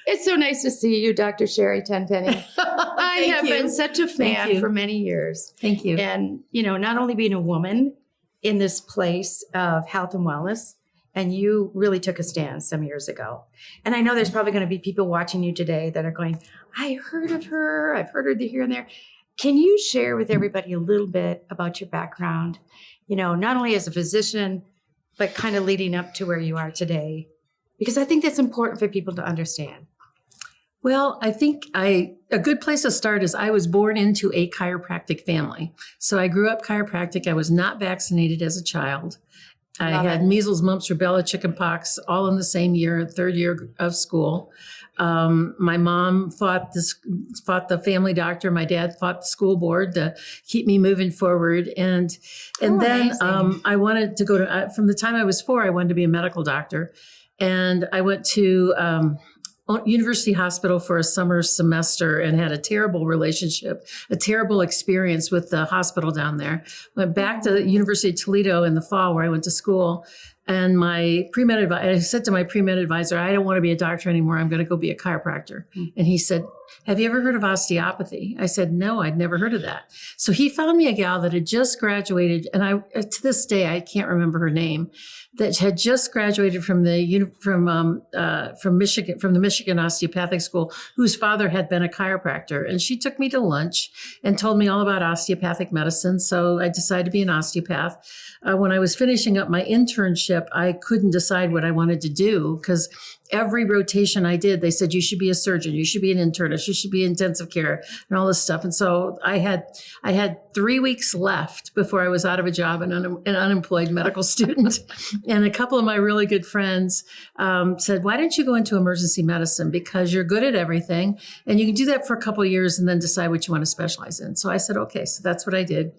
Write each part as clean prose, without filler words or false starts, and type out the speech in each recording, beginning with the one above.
It's so nice to see you, Dr. Sherri Tenpenny. I have been such a fan for many years. Thank you. And, not only being a woman in this place of health and wellness, and you really took a stand some years ago. And I know there's probably going to be people watching you today that are going, I heard of her. I've heard her here and there. Can you share with everybody a little bit about your background, not only as a physician, but kind of leading up to where you are today? Because I think that's important for people to understand. Well, I think a good place to start is I was born into a chiropractic family. So I grew up chiropractic. I was not vaccinated as a child. I had measles, mumps, rubella, chickenpox, all in the same year, third year of school. My mom fought the family doctor. My dad fought the school board to keep me moving forward. And then I wanted to go to, from the time I was 4, I wanted to be a medical doctor. And I went to University Hospital for a summer semester and had a terrible relationship, a terrible experience with the hospital down there. Went back to the University of Toledo in the fall where I went to school. And I said to my pre-med advisor, I don't want to be a doctor anymore. I'm going to go be a chiropractor. And he said, have you ever heard of osteopathy? I said, no, I'd never heard of that. So he found me a gal that had just graduated. And to this day, I can't remember her name, that had just graduated from the Michigan Osteopathic School, whose father had been a chiropractor. And she took me to lunch and told me all about osteopathic medicine. So I decided to be an osteopath. When I was finishing up my internship, I couldn't decide what I wanted to do because every rotation I did, they said, you should be a surgeon, you should be an internist, you should be intensive care and all this stuff. And so I had 3 weeks left before I was out of a job and an unemployed medical student. And a couple of my really good friends said, why don't you go into emergency medicine? Because you're good at everything and you can do that for a couple of years and then decide what you want to specialize in. So I said, okay, so that's what I did.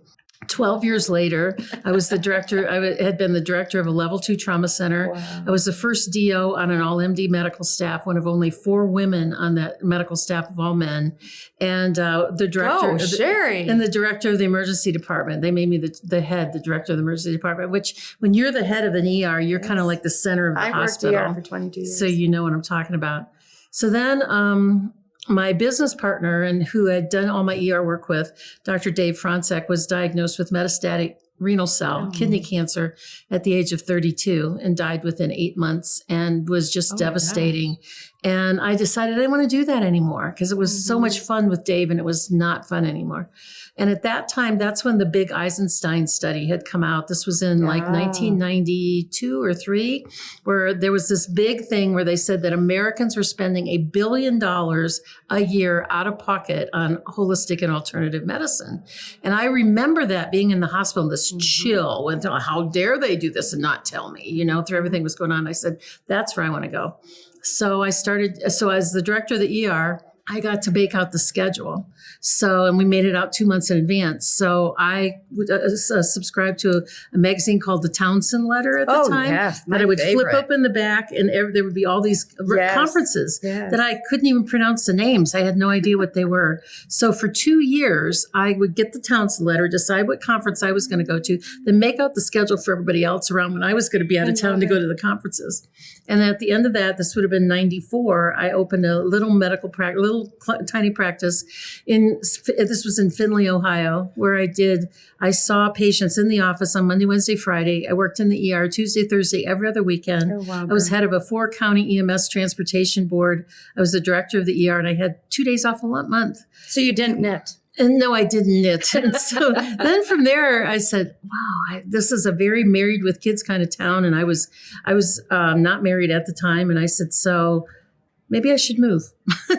12 years later, I was the director. I had been the director of a level 2 trauma center. Wow. I was the first DO on an all MD medical staff, one of only 4 women on that medical staff of all men. And the director, Sherri. And the director of the emergency department. They made me the director of the emergency department, which when you're the head of an ER, you're kind of like the center of the hospital. I worked ER for 22 years. So you know what I'm talking about. So then, my business partner and who had done all my ER work with, Dr. Dave Franczek, was diagnosed with metastatic renal cell kidney cancer at the age of 32 and died within 8 months and was just devastating. And I decided I didn't want to do that anymore because it was so much fun with Dave and it was not fun anymore. And at that time, that's when the big Eisenstein study had come out. This was in like 1992 or 3, where there was this big thing where they said that Americans were spending $1 billion a year out of pocket on holistic and alternative medicine. And I remember that being in the hospital, this chill, and how dare they do this and not tell me, through everything was going on. I said, that's where I want to go. So as the director of the ER, I got to bake out the schedule. And we made it out 2 months in advance. So I subscribed to a magazine called the Townsend Letter at the time. Yes, that I would flip open the back and there would be all these conferences that I couldn't even pronounce the names. I had no idea what they were. So for 2 years, I would get the Townsend Letter, decide what conference I was going to go to, then make out the schedule for everybody else around when I was going to be out of town to go to the conferences. And at the end of that, this would have been 94, I opened a little medical practice, tiny practice this was in Findlay, Ohio, where I saw patients in the office on Monday, Wednesday, Friday. I worked in the ER Tuesday, Thursday, every other weekend. Oh, wow, I was head of a 4-county EMS transportation board. I was the director of the ER and I had 2 days off a month. So you didn't knit? And no, I didn't knit. And so then from there, I said, wow, this is a very married with kids kind of town. And I was not married at the time. And I said, so maybe I should move.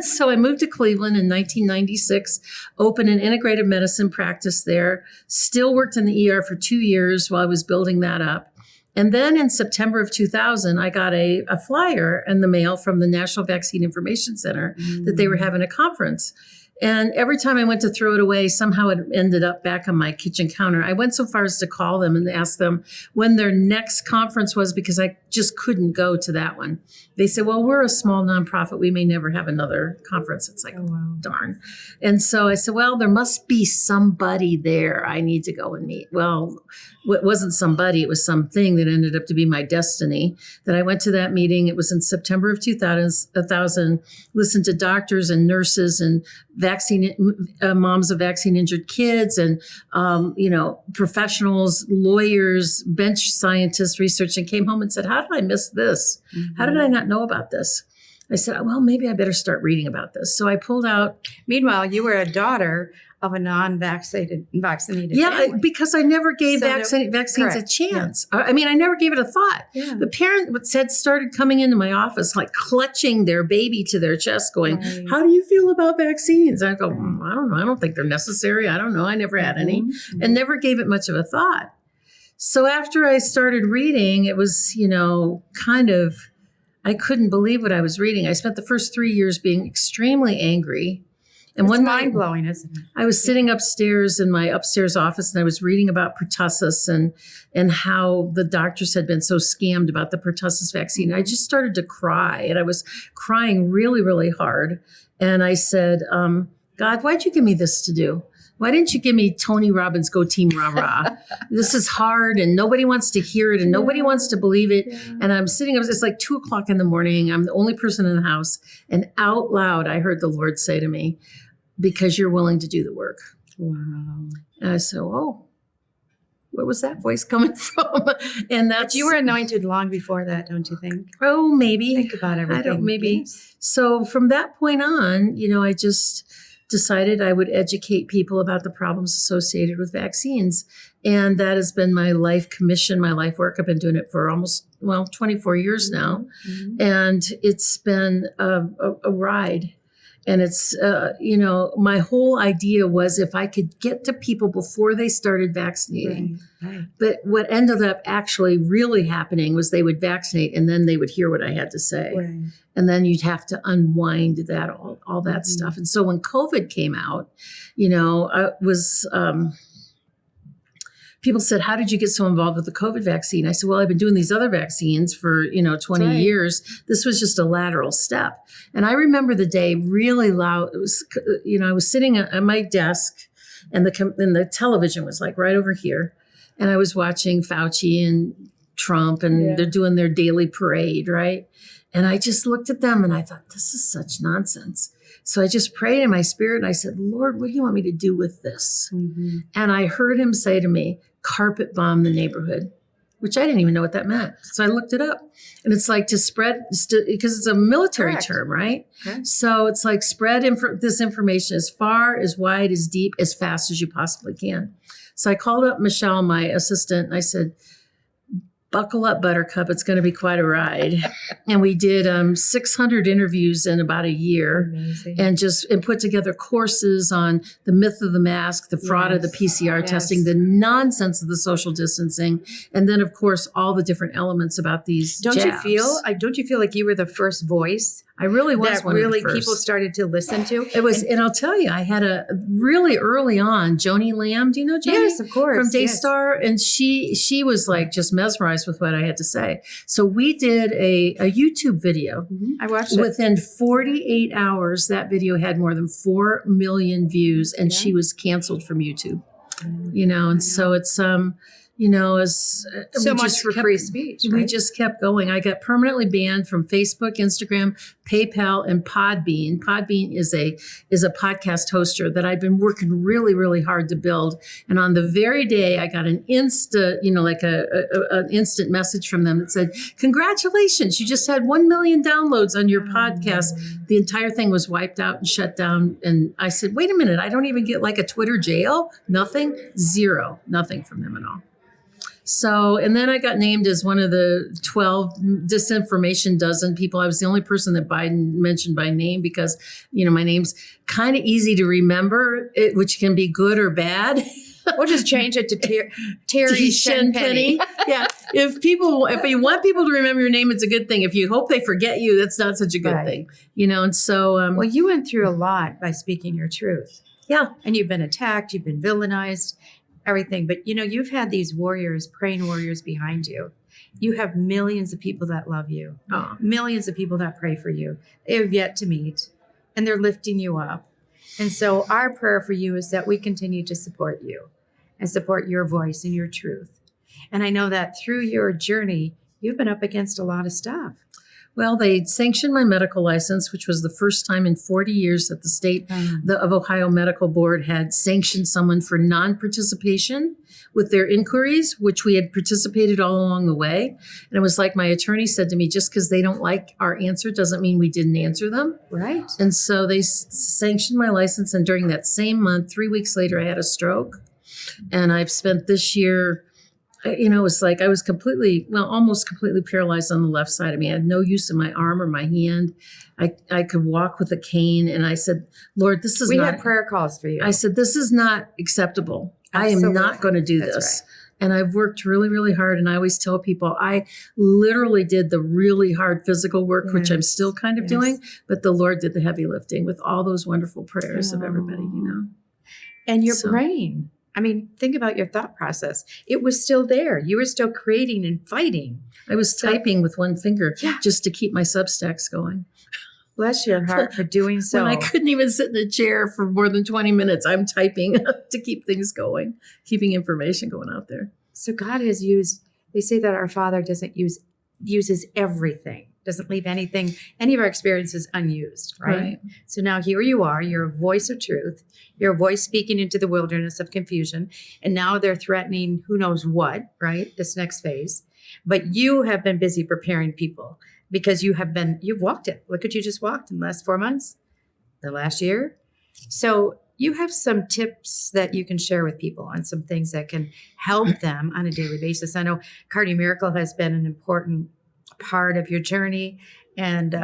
So I moved to Cleveland in 1996, opened an integrative medicine practice there, still worked in the ER for 2 years while I was building that up. And then in September of 2000, I got a flyer in the mail from the National Vaccine Information Center that they were having a conference. And every time I went to throw it away, somehow it ended up back on my kitchen counter. I went so far as to call them and ask them when their next conference was, because I just couldn't go to that one. They said, well, we're a small nonprofit. We may never have another conference. It's like, Oh, wow. darn. And so I said, well, there must be somebody there I need to go and meet. Well, it wasn't somebody. It was something that ended up to be my destiny. That I went to that meeting. It was in September of 2000, listened to doctors and nurses and moms of vaccine injured kids and, professionals, lawyers, bench scientists, research, and came home and said, how did I miss this? Mm-hmm. How did I not know about this? I said, well, maybe I better start reading about this. So I pulled out. Meanwhile, you were a daughter of a vaccinated Yeah, family. because I never gave So vaccines correct. a chance. I mean, I never gave it a thought. Yeah. The parent started coming into my office, like clutching their baby to their chest going, Right. how do you feel about vaccines? I go, I don't know. I don't think they're necessary. I don't know. I never had any Mhm. and never gave it much of a thought. So after I started reading, it was, I couldn't believe what I was reading. I spent the first 3 years being extremely angry. And It's one night, mind-blowing, isn't it? I was sitting upstairs in my upstairs office and I was reading about pertussis and how the doctors had been so scammed about the pertussis vaccine. I just started to cry and I was crying really, really hard. And I said, God, why'd you give me this to do? Why didn't you give me Tony Robbins, go team rah rah? This is hard and nobody wants to hear it and nobody wants to believe it. Yeah. And I'm sitting up, it's like 2:00 in the morning. I'm the only person in the house. And out loud, I heard the Lord say to me, because you're willing to do the work. Wow. And I said, oh, where was that voice coming from? And But you were anointed long before that, don't you think? oh, maybe. Think about everything. I don't, maybe. Yes. So from that point on, I just decided I would educate people about the problems associated with vaccines. And that has been my life commission, my life work. I've been doing it for almost, 24 years now. Mhm. And it's been a ride. And it's, my whole idea was if I could get to people before they started vaccinating. Right. But what ended up actually really happening was they would vaccinate and then they would hear what I had to say. Right. And then you'd have to unwind that, all that Mhm. stuff. And so when COVID came out, I was, people said, how did you get so involved with the COVID vaccine? I said, well, I've been doing these other vaccines for, 20 Right. years. This was just a lateral step. And I remember the day really loud. It was, I was sitting at my desk and the television was like right over here. And I was watching Fauci and Trump and they're doing their daily parade, right? And I just looked at them and I thought, this is such nonsense. So I just prayed in my spirit and I said, Lord, what do you want me to do with this? Mhm. And I heard him say to me, carpet bomb the neighborhood, which I didn't even know what that meant. So I looked it up. And it's like to spread, because it's a military Correct. term, right? Okay. So it's like spread this information as far, as wide, as deep, as fast as you possibly can. So I called up Michelle, my assistant, and I said, buckle up, Buttercup. It's going to be quite a ride. And we did 600 interviews in about a year. Amazing. And put together courses on the myth of the mask, the fraud of the PCR testing, the nonsense of the social distancing, and then of course all the different elements about these Don't jabs. you feel like you were the first voice I really was that one really of the first. people started to listen to? It was, and I'll tell you, I had a really early on, Joni Lamb. Do you know Joni? Yes, of course. From yes. Daystar, and she was like just mesmerized with what I had to say. So we did a YouTube video. Mhm. I watched it. Within 48 hours, that video had more than 4 million views, and Yeah. she was canceled from YouTube. I And know. so it's as So we much just for kept- free speech. We Right? just kept going. I got permanently banned from Facebook, Instagram, PayPal, and Podbean. Podbean is a podcast hoster that I've been working really, really hard to build. And on the very day I got an an instant message from them that said, "Congratulations, you just had 1 million downloads on your podcast." The entire thing was wiped out and shut down. And I said, "Wait a minute, I don't even get like a Twitter jail? Nothing, zero, nothing from them at all." So, and then I got named as one of the 12 disinformation dozen people. I was the only person that Biden mentioned by name because, my name's kind of easy to remember, which can be good or bad. We'll just change it to Terry Shenpenny. Yeah. if you want people to remember your name, it's a good thing. If you hope they forget you, that's not such a good thing, And so, well, you went through a lot by speaking your truth. yeah, And you've been attacked, you've been villainized, everything. But you've had these warriors, praying warriors behind you. You have millions of people that love you, millions of people that pray for you. They have yet to meet, and they're lifting you up. And so our prayer for you is that we continue to support you and support your voice and your truth. And I know that through your journey, you've been up against a lot of stuff. Well, they sanctioned my medical license, which was the first time in 40 years that the state of Ohio Medical Board had sanctioned someone for non-participation with their inquiries, which we had participated all along the way. And it was like my attorney said to me, just because they don't like our answer doesn't mean we didn't answer them. Right. And so they sanctioned my license. And during that same month, 3 weeks later, I had a stroke. And I've spent this year, it's like I was almost completely paralyzed on the left side of me. I had no use in my arm or my hand. I could walk with a cane. And I said, Lord, we had prayer calls for you. I said, this is not acceptable. Absolutely. I am not going to do That's this. Right. And I've worked really, really hard. And I always tell people, I literally did the really hard physical work, which I'm still kind of doing. But the Lord did the heavy lifting with all those wonderful prayers of everybody, And your brain. I mean, think about your thought process. It was still there. You were still creating and fighting. I was typing with one finger just to keep my Substacks going. Bless your heart for doing so. When I couldn't even sit in a chair for more than 20 minutes, I'm typing to keep things going, keeping information going out there. So God has used, they say that our Father uses everything, doesn't leave anything, any of our experiences unused, right? So now here you are, you're a voice of truth. You're a voice speaking into the wilderness of confusion. And now they're threatening who knows what, right? This next phase. But you have been busy preparing people because you've walked it. Look what you just walked in the last 4 months, the last year. So you have some tips that you can share with people on some things that can help them on a daily basis. I know Cardio Miracle has been an important part of your journey. And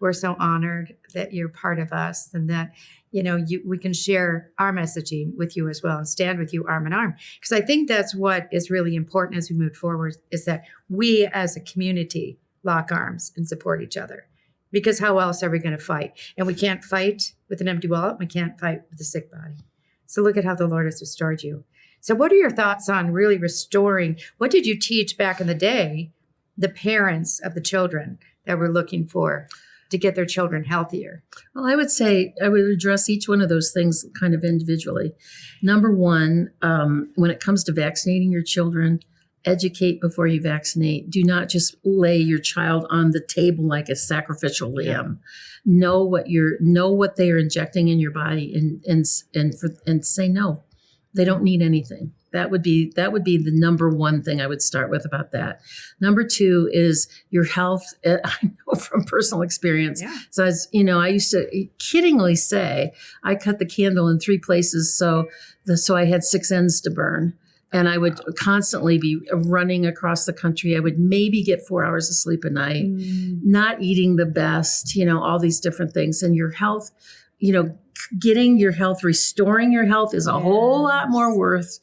we're so honored that you're part of us and that, we can share our messaging with you as well and stand with you arm in arm. Because I think that's what is really important as we move forward is that we as a community lock arms and support each other. Because how else are we going to fight? And we can't fight with an empty wallet. We can't fight with a sick body. So look at how the Lord has restored you. So what are your thoughts on really restoring? What did you teach back in the day, the parents of the children that were looking to get their children healthier? Well, I would say I would address each one of those things kind of individually. Number one, when it comes to vaccinating your children, educate before you vaccinate. Do not just lay your child on the table like a sacrificial lamb. Know what they are injecting in your body and say no. They don't need anything. That would be the number one thing I would start with about that. Number two is your health. I know from personal experience. Yeah. So I used to kiddingly say I cut the candle in 3 places so I had 6 ends to burn. And I would constantly be running across the country. I would maybe get 4 hours of sleep a night, not eating the best, all these different things. And your health, getting your health, restoring your health is a whole lot more work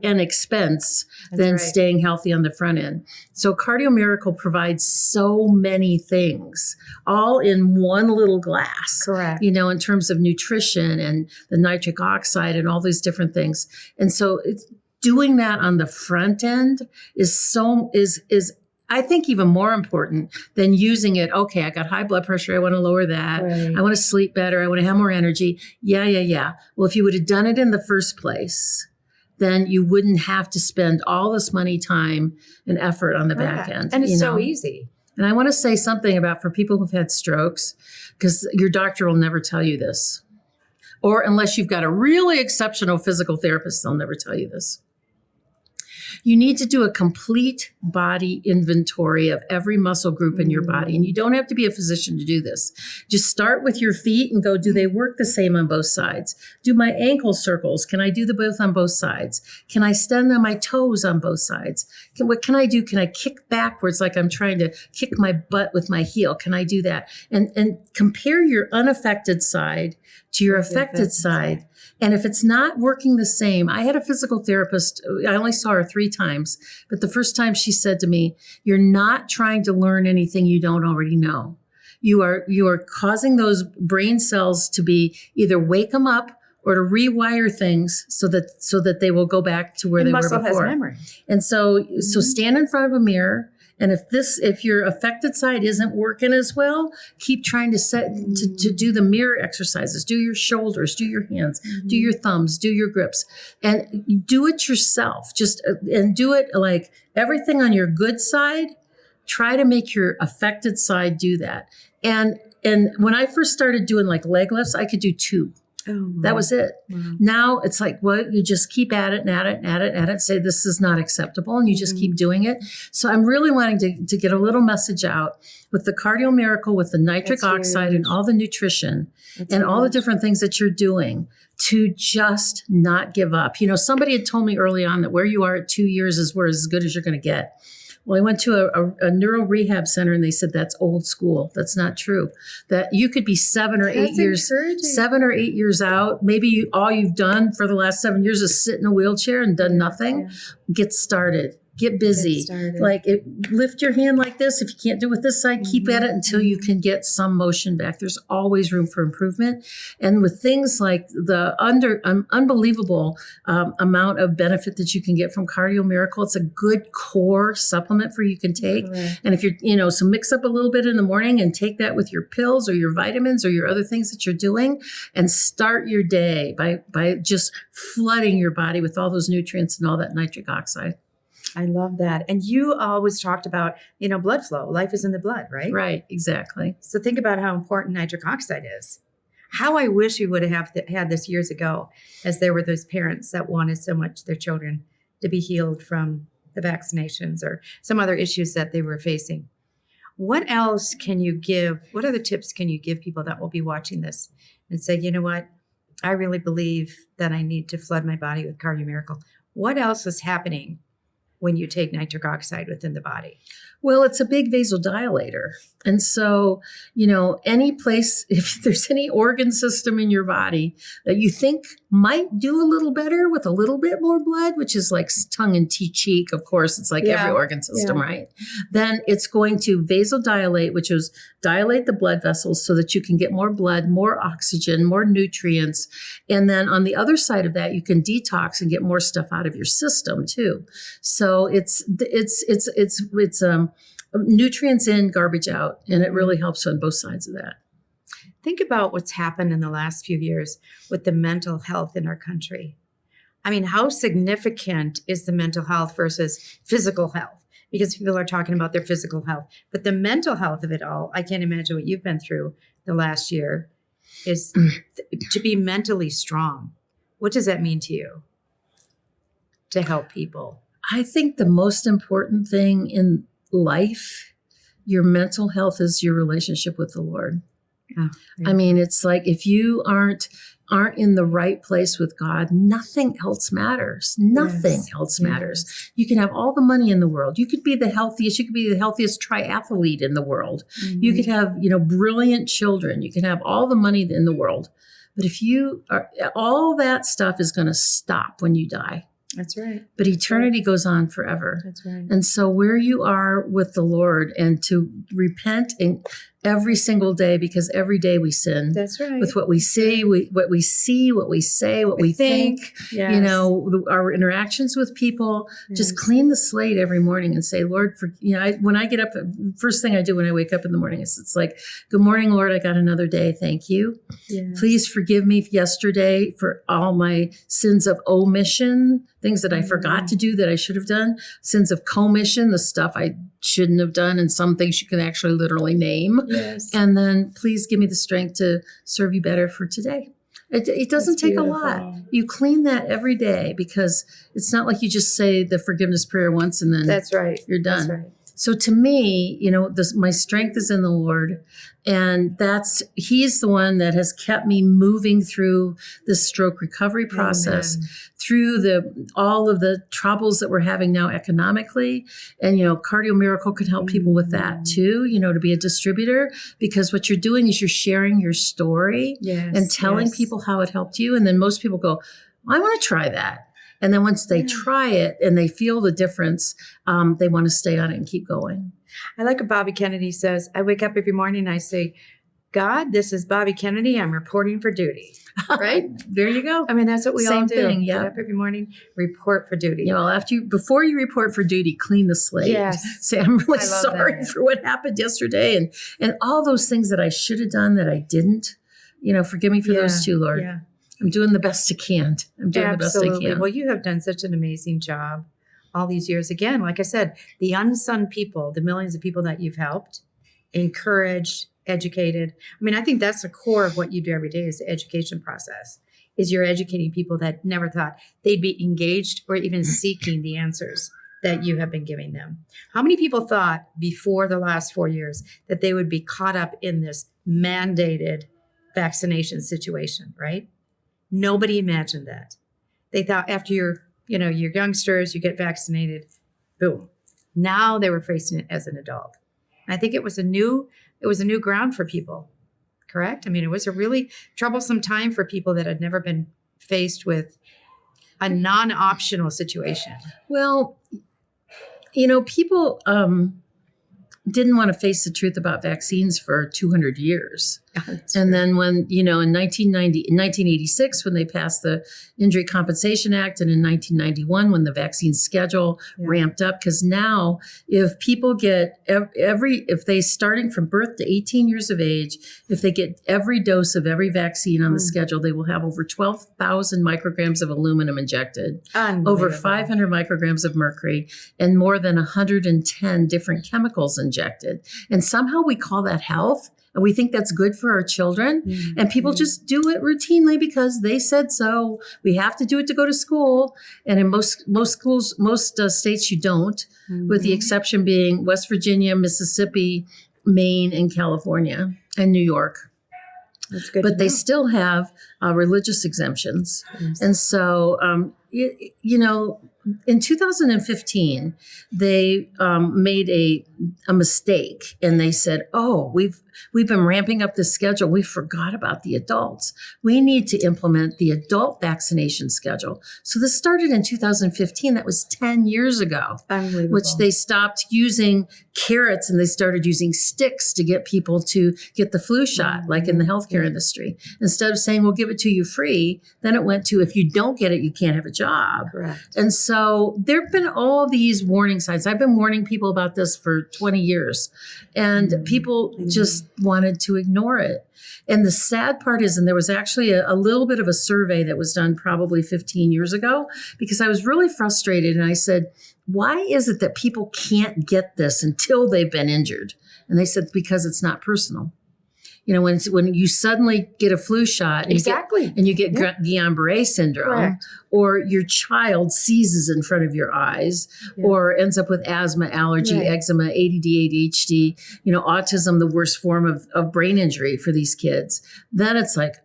and expense than staying healthy on the front end. So Cardio Miracle provides so many things all in one little glass. Correct. In terms of nutrition and the nitric oxide and all these different things. And so doing that on the front end is I think even more important than using it. Okay, I got high blood pressure. I want to lower that. Right. I want to sleep better. I want to have more energy. Yeah. Well, if you would have done it in the first place, then you wouldn't have to spend all this money, time, and effort on the back end. And it's so easy. And I want to say something about for people who've had strokes, because your doctor will never tell you this. Or unless you've got a really exceptional physical therapist, they'll never tell you this. You need to do a complete body inventory of every muscle group in your body. And you don't have to be a physician to do this. Just start with your feet and go, do they work the same on both sides? Do my ankle circles? Can I do the both on both sides? Can I stand on my toes on both sides? What can I do? Can I kick backwards like I'm trying to kick my butt with my heel? Can I do that? And compare your unaffected side to your affected side. And if it's not working the same, I had a physical therapist. I only saw her 3 times, but the first time she said to me, "You're not trying to learn anything you don't already know. You are causing those brain cells to be either wake them up or to rewire things so that they will go back to where they were before." Muscle has memory. And so stand in front of a mirror. And if your affected side isn't working as well, keep trying to do the mirror exercises. Do your shoulders, do your hands, do your thumbs, do your grips, and do it yourself. And do it like everything on your good side. Try to make your affected side do that. And when I first started doing like leg lifts, I could do 2. Oh, that was it. Wow. Now it's like, well, you just keep at it and at it and at it and at it, say this is not acceptable, and you just keep doing it. So I'm really wanting to get a little message out with the Cardio Miracle, with the nitric oxide and all the nutrition and all the different things that you're doing to just not give up. You know, somebody had told me early on that where you are at 2 years is where as good as you're going to get. Well, I went to a neuro rehab center and they said that's old school. That's not true. That you could be 7 or 8 years out. Maybe all you've done for the last 7 years is sit in a wheelchair and done nothing. Yeah. Get started. Get busy. Lift your hand like this. If you can't do it with this side, keep at it until you can get some motion back. There's always room for improvement. And with things like the unbelievable amount of benefit that you can get from Cardio Miracle, it's a good core supplement for you can take. Correct. And if you're, so mix up a little bit in the morning and take that with your pills or your vitamins or your other things that you're doing, and start your day by just flooding your body with all those nutrients and all that nitric oxide. I love that. And you always talked about, blood flow. Life is in the blood, right? Right, exactly. So think about how important nitric oxide is. How I wish we would have had this years ago, as there were those parents that wanted so much their children to be healed from the vaccinations or some other issues that they were facing. What else can you give? What other tips can you give people that will be watching this and say, you know what? I really believe that I need to flood my body with Cardio Miracle. What else is happening when you take nitric oxide within the body? Well, it's a big vasodilator. And so, any place, if there's any organ system in your body that you think might do a little better with a little bit more blood, which is like tongue and cheek, of course, it's like every organ system, right? Then it's going to vasodilate, which is dilate the blood vessels so that you can get more blood, more oxygen, more nutrients. And then on the other side of that, you can detox and get more stuff out of your system too. So it's nutrients in, garbage out, and it really helps on both sides of that. Think about what's happened in the last few years with the mental health in our country. I mean, how significant is the mental health versus physical health? Because people are talking about their physical health, but the mental health of it all, I can't imagine what you've been through the last year, is to be mentally strong. What does that mean to you to help people? I think the most important thing in life, your mental health, is your relationship with the Lord. Oh, yeah. I mean, it's like if you aren't in the right place with God, nothing else matters. Nothing else matters. You can have all the money in the world. You could be the healthiest. You could be the healthiest triathlete in the world. Mm-hmm. You could have, brilliant children. You can have all the money in the world. But if you are, all that stuff is going to stop when you die. That's right. But eternity goes on forever. That's right. And so where you are with the Lord, and to repent every single day, because every day we sin. That's right. With what we see, what we say, what we think, yes. Our interactions with people. Yes. Just clean the slate every morning and say, Lord, when I get up, first thing I do when I wake up in the morning is it's like, good morning, Lord, I got another day. Thank you. Yes. Please forgive me yesterday for all my sins of omission, things that I forgot to do that I should have done, sins of commission, the stuff I shouldn't have done, and some things you can actually literally name. Yes. And then please give me the strength to serve you better for today. It doesn't take a lot. You clean that every day, because it's not like you just say the forgiveness prayer once and then that's right. You're done. That's right. So to me, my strength is in the Lord, and He's the one that has kept me moving through the stroke recovery process, Amen. through all of the troubles that we're having now economically. And, Cardio Miracle could help people with that too, to be a distributor, because what you're doing is you're sharing your story and telling people how it helped you. And then most people go, I want to try that. And then once they try it and they feel the difference, they want to stay on it and keep going. I like what Bobby Kennedy says. I wake up every morning and I say, God, this is Bobby Kennedy. I'm reporting for duty. Right? There you go. I mean, that's what we all Same do. thing, yeah. Get up every morning, report for duty. Before you report for duty, clean the slate. Yes. Say, I'm really I love sorry that. for what happened yesterday and all those things that I should have done that I didn't. Forgive me for those too, Lord. Yeah. I'm doing the best I can. I'm doing the best I can. Well, you have done such an amazing job all these years. Again, like I said, the unsung people, the millions of people that you've helped, encouraged, educated. I mean, I think that's the core of what you do every day is the education process, is you're educating people that never thought they'd be engaged or even seeking the answers that you have been giving them. How many people thought before the last 4 years that they would be caught up in this mandated vaccination situation, right? Nobody imagined that. They thought after you're youngsters, you get vaccinated, boom. Now they were facing it as an adult. And I think it was a new ground for people, correct? I mean, it was a really troublesome time for people that had never been faced with a non-optional situation. Well, people didn't want to face the truth about vaccines for 200 years. And then when, in 1986, when they passed the Injury Compensation Act, and in 1991, when the vaccine schedule ramped up, because now if people get if they starting from birth to 18 years of age, if they get every dose of every vaccine on the schedule, they will have over 12,000 micrograms of aluminum injected, over 500 micrograms of mercury, and more than 110 different chemicals injected. And somehow we call that health. And we think that's good for our children. Mm-hmm. And people just do it routinely because they said so. We have to do it to go to school. And in most schools, most states, you don't, with the exception being West Virginia, Mississippi, Maine, and California, and New York. That's good. But they still have religious exemptions. Yes. And so, in 2015, they made a mistake, and they said, "Oh, we've been ramping up the schedule. We forgot about the adults. We need to implement the adult vaccination schedule." So this started in 2015. That was 10 years ago, which they stopped using carrots and they started using sticks to get people to get the flu shot, like in the healthcare industry. Instead of saying, "We'll give it to you free," then it went to, "If you don't get it, you can't have a job." Correct. And so there have been all these warning signs. I've been warning people about this for 20 years, and people just wanted to ignore it. And the sad part is, and there was actually a little bit of a survey that was done probably 15 years ago, because I was really frustrated. And I said, why is it that people can't get this until they've been injured? And they said, because it's not personal. When you suddenly get a flu shot and you get Guillain-Barré syndrome, correct, or your child seizes in front of your eyes, or ends up with asthma, allergy, eczema, ADD, ADHD, autism, the worst form of brain injury for these kids, then it's like,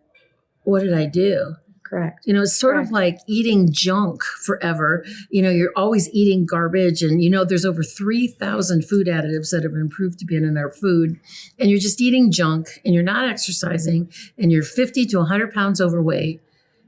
what did I do? Correct. It's sort of like eating junk forever. You're always eating garbage, and there's over 3,000 food additives that have been proved to be in our food, and you're just eating junk, and you're not exercising, and you're 50 to 100 pounds overweight.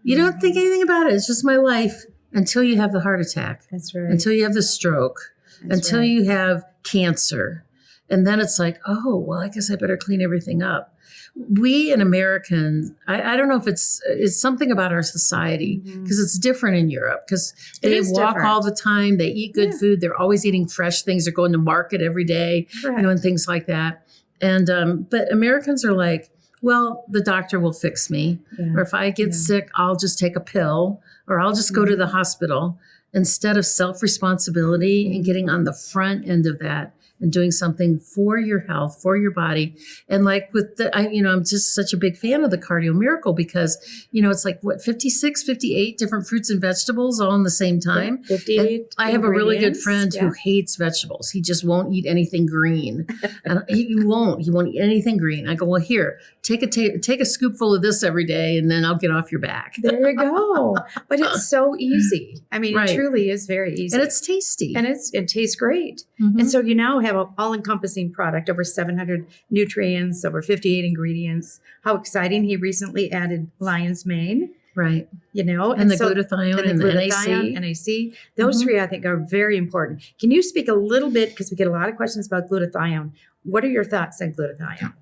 You don't think anything about it. It's just my life until you have the heart attack. That's right. Until you have the stroke. Until you have cancer. And then it's like, oh, well, I guess I better clean everything up. We in Americans, I don't know if it's something about our society, because it's different in Europe, because they walk all the time. They eat good food. They're always eating fresh things. They're going to market every day, and things like that. And but Americans are like, well, the doctor will fix me. Or if I get sick, I'll just take a pill, or I'll just go to the hospital, instead of self-responsibility and getting on the front end of that and doing something for your health, for your body. And like with I'm just such a big fan of the Cardio Miracle because, it's like 56, 58 different fruits and vegetables all in the same time. 58. I have a really good ingredients. friend who hates vegetables. He just won't eat anything green. And he won't eat anything green. I go, well, here, take a scoopful of this every day and then I'll get off your back. There you go. But it's so easy. I mean, Right. It truly is very easy. And it's tasty. And it tastes great. Mhm. And so you now have an all-encompassing product, over 700 nutrients, over 58 ingredients. How exciting. He recently added lion's mane, Right. And the glutathione and the NAC. NAC. Those three, I think, are very important. Can you speak a little bit, because we get a lot of questions about glutathione. What are your thoughts on glutathione?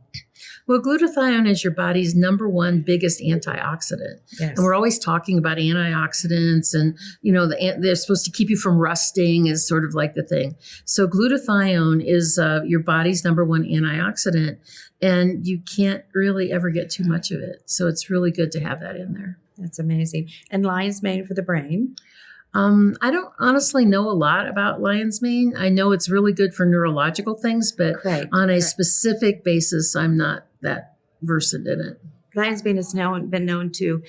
Well, glutathione is your body's number one biggest antioxidant. Yes. And we're always talking about antioxidants and, they're supposed to keep you from rusting is sort of like the thing. So glutathione is your body's number one antioxidant, and you can't really ever get too much of it. So it's really good to have that in there. That's amazing. And lion's mane for the brain. I don't honestly know a lot about lion's mane. I know it's really good for neurological things, but on a specific basis, I'm not that versed in it. Lion's mane has now been known to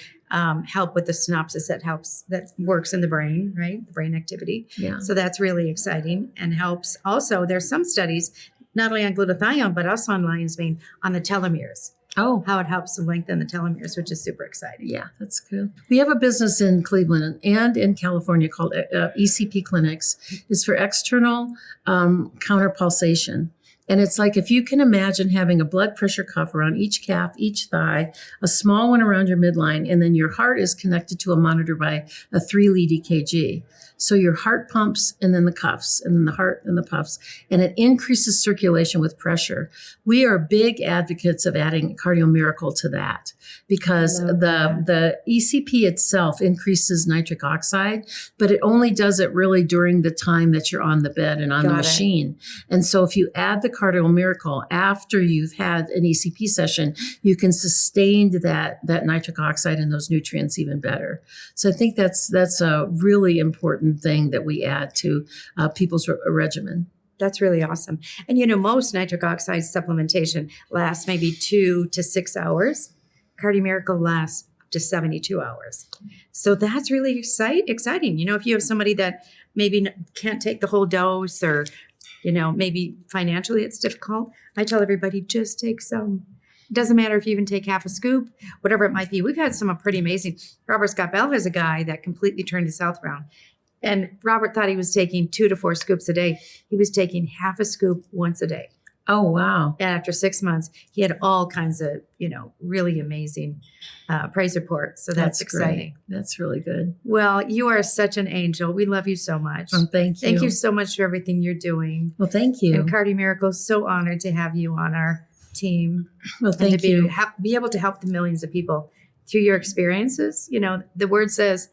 help with the synapses that works in the brain, right? The brain activity. Yeah. So that's really exciting and helps. Also, there's some studies, not only on glutathione, but also on lion's mane, on the telomeres. Oh, How it helps to lengthen the telomeres, which is super exciting. yeah, that's good. We have a business in Cleveland and in California called ECP Clinics. It's for external counterpulsation. And it's like if you can imagine having a blood pressure cuff around each calf, each thigh, a small one around your midline, and then your heart is connected to a monitor by a 3-lead EKG. So your heart pumps and then the cuffs and then the heart and the puffs, and it increases circulation with pressure. We are big advocates of adding Cardio Miracle to that because the ECP itself increases nitric oxide, but it only does it really during the time that you're on the bed and on the machine. And so if you add the Cardio Miracle after you've had an ECP session, you can sustain that nitric oxide and those nutrients even better. So I think that's a really important thing that we add to people's regimen. That's really awesome. And most nitric oxide supplementation lasts maybe 2 to 6 hours. Cardio Miracle lasts up to 72 hours. So that's really exciting. If you have somebody that maybe can't take the whole dose, or, maybe financially it's difficult, I tell everybody, just take some. It doesn't matter if you even take half a scoop, whatever it might be. We've had some pretty amazing. Robert Scott Bell has a guy that completely turned his health around. And Robert thought he was taking 2 to 4 scoops a day. He was taking half a scoop once a day. Oh, wow. And after 6 months, he had all kinds of, really amazing praise reports. So that's exciting. Great. That's really good. Well, you are such an angel. We love you so much. Oh, thank you. Thank you so much for everything you're doing. Well, thank you. And Cardio Miracle is so honored to have you on our team. Well, thank you. Be able to help the millions of people through your experiences. The word says,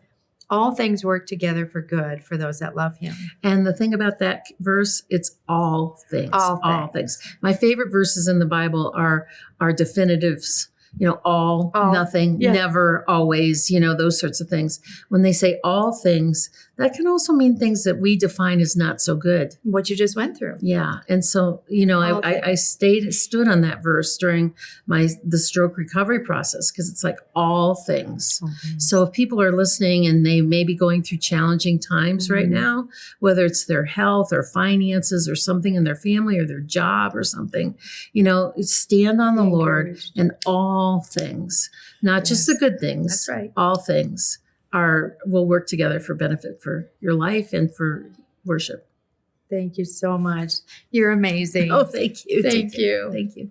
all things work together for good for those that love him. And the thing about that verse, it's all things. All things. My favorite verses in the Bible are definitives. All, nothing, never, always, those sorts of things. When they say all things, that can also mean things that we define as not so good. What you just went through. Yeah. And so, I stood on that verse during the stroke recovery process, because it's like all things. Okay. So if people are listening and they may be going through challenging times right now, whether it's their health or finances or something in their family or their job or something, stand on the Lord, and all things, not just the good things. That's right. All things will work together for benefit for your life and for worship. Thank you so much. You're amazing. Oh, thank you. Thank you. Thank you.